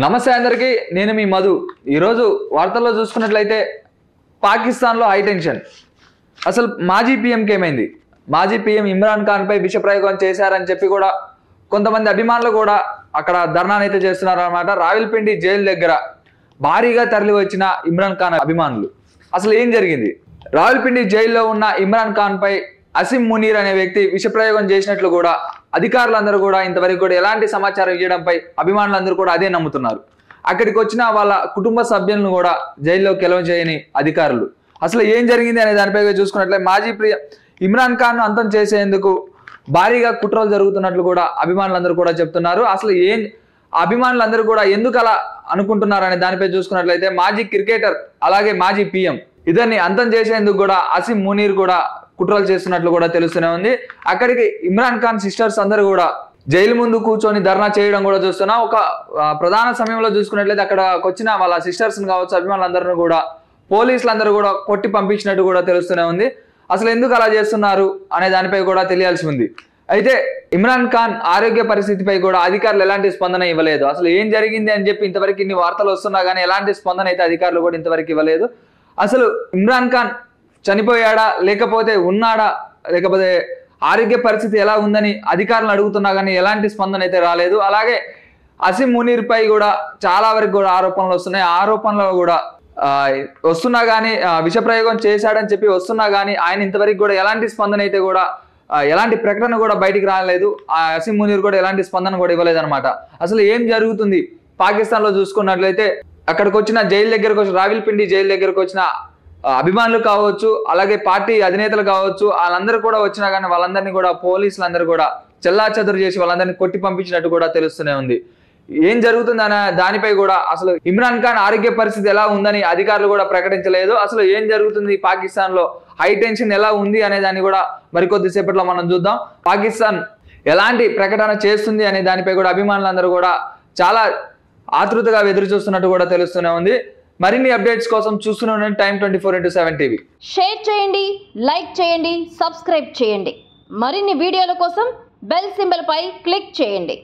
నమస్తే అందరికీ, నేను మీ మధు. ఈరోజు వార్తల్లో చూసుకున్నట్లయితే పాకిస్తాన్లో హై టెన్షన్. అసలు మాజీ పీఎంకి ఏమైంది? మాజీ పీఎం ఇమ్రాన్ ఖాన్పై విషప్రయోగం చేశారని చెప్పి కూడా కొంతమంది అభిమానులు కూడా అక్కడ ధర్నానైతే చేస్తున్నారు అన్నమాట. రావిల్పిండి జైలు దగ్గర భారీగా తరలి వచ్చిన ఇమ్రాన్ ఖాన్ అభిమానులు. అసలు ఏం జరిగింది? రావిల్పిండి జైల్లో ఉన్న ఇమ్రాన్ ఖాన్పై అసిమ్ మునీర్ అనే వ్యక్తి విషప్రయోగం చేసినట్లు కూడా అధికారులందరూ కూడా ఇంతవరకు కూడా ఎలాంటి సమాచారం ఇవ్వడంపై అభిమానులందరూ కూడా అదే నమ్ముతున్నారు. అక్కడికి వచ్చిన వాళ్ళ కుటుంబ సభ్యులను కూడా జైల్లో కెలవ చేయని అధికారులు. అసలు ఏం జరిగింది అనే దానిపై చూసుకున్నట్లయితే మాజీ ఇమ్రాన్ ఖాన్ అంతం చేసేందుకు భారీగా కుట్రలు జరుగుతున్నట్లు కూడా అభిమానులందరూ కూడా చెప్తున్నారు. అసలు అభిమానులందరూ కూడా ఎందుకు అలా అనుకుంటున్నారు అనే దానిపై చూసుకున్నట్లయితే మాజీ క్రికెటర్ అలాగే మాజీ పీఎం ఇద్దరిని అంతం చేసేందుకు కూడా అసిమ్ మునీర్ కూడా కుట్రలు చేస్తున్నట్లు కూడా తెలుస్తూనే ఉంది. అక్కడికి ఇమ్రాన్ ఖాన్ సిస్టర్స్ అందరూ కూడా జైలు ముందు కూర్చొని ధర్నా చేయడం కూడా చూస్తున్నా. ఒక ప్రధాన సమయంలో చూసుకున్నట్లయితే అక్కడికి వచ్చిన వాళ్ళ సిస్టర్స్ కావచ్చు అభిమానులందరూ కూడా పోలీసులందరూ కూడా కొట్టి పంపించినట్టు కూడా తెలుస్తూనే ఉంది. అసలు ఎందుకు అలా చేస్తున్నారు అనే దానిపై కూడా తెలియాల్సి ఉంది. అయితే ఇమ్రాన్ ఖాన్ ఆరోగ్య పరిస్థితిపై కూడా అధికారులు ఎలాంటి స్పందన ఇవ్వలేదు. అసలు ఏం జరిగింది అని చెప్పి ఇంతవరకు ఇన్ని వార్తలు వస్తున్నా కానీ ఎలాంటి స్పందన అయితే అధికారులు కూడా ఇంతవరకు ఇవ్వలేదు. అసలు ఇమ్రాన్ ఖాన్ చనిపోయాడా, లేకపోతే ఉన్నాడా, లేకపోతే ఆరోగ్య పరిస్థితి ఎలా ఉందని అధికారులు అడుగుతున్నా కానీ ఎలాంటి స్పందన అయితే రాలేదు. అలాగే అసిమ్ మునీర్ పై కూడా చాలా వరకు కూడా ఆరోపణలు వస్తున్నాయి. ఆరోపణలు కూడా వస్తున్నా కానీ విషప్రయోగం చేశాడని చెప్పి వస్తున్నా కానీ ఆయన ఇంతవరకు కూడా ఎలాంటి స్పందన అయితే కూడా ఎలాంటి ప్రకటన కూడా బయటికి రాలేదు. ఆ అసిమ్ మునీర్ కూడా ఎలాంటి స్పందన కూడా ఇవ్వలేదు అనమాట. అసలు ఏం జరుగుతుంది పాకిస్తాన్ లో చూసుకున్నట్లయితే అక్కడికి వచ్చిన జైలు దగ్గరకు వచ్చిన రావిల్పిండి జైలు దగ్గరకు వచ్చిన అభిమానులు కావచ్చు, అలాగే పార్టీ అధినేతలు కావచ్చు, వాళ్ళందరూ కూడా వచ్చినా కానీ వాళ్ళందరినీ కూడా పోలీసులందరూ కూడా చెల్లాచెదురు చేసి వాళ్ళందరినీ కొట్టి పంపించినట్టు కూడా తెలుస్తూనే ఉంది. ఏం జరుగుతుంది అనే దానిపై కూడా అసలు ఇమ్రాన్ ఖాన్ ఆరోగ్య పరిస్థితి ఎలా ఉందని అధికారులు కూడా ప్రకటించలేదు. అసలు ఏం జరుగుతుంది పాకిస్తాన్ లో, హై టెన్షన్ ఎలా ఉంది అనే దాన్ని కూడా మరికొద్దిసేపట్లో మనం చూద్దాం. పాకిస్తాన్ ఎలాంటి ప్రకటన చేస్తుంది అనే దానిపై కూడా అభిమానులందరూ కూడా చాలా ఆతృతగా ఎదురు చూస్తున్నట్టు కూడా తెలుస్తూనే ఉంది. మరిన్ని అప్డేట్స్ కోసం చూస్తూనే ఉండండి టైమ్ 24/7 టీవీ. షేర్ చేయండి, లైక్ చేయండి, సబ్స్క్రైబ్ చేయండి. మరిన్ని వీడియోల కోసం బెల్ సింబల్ పై క్లిక్ చేయండి.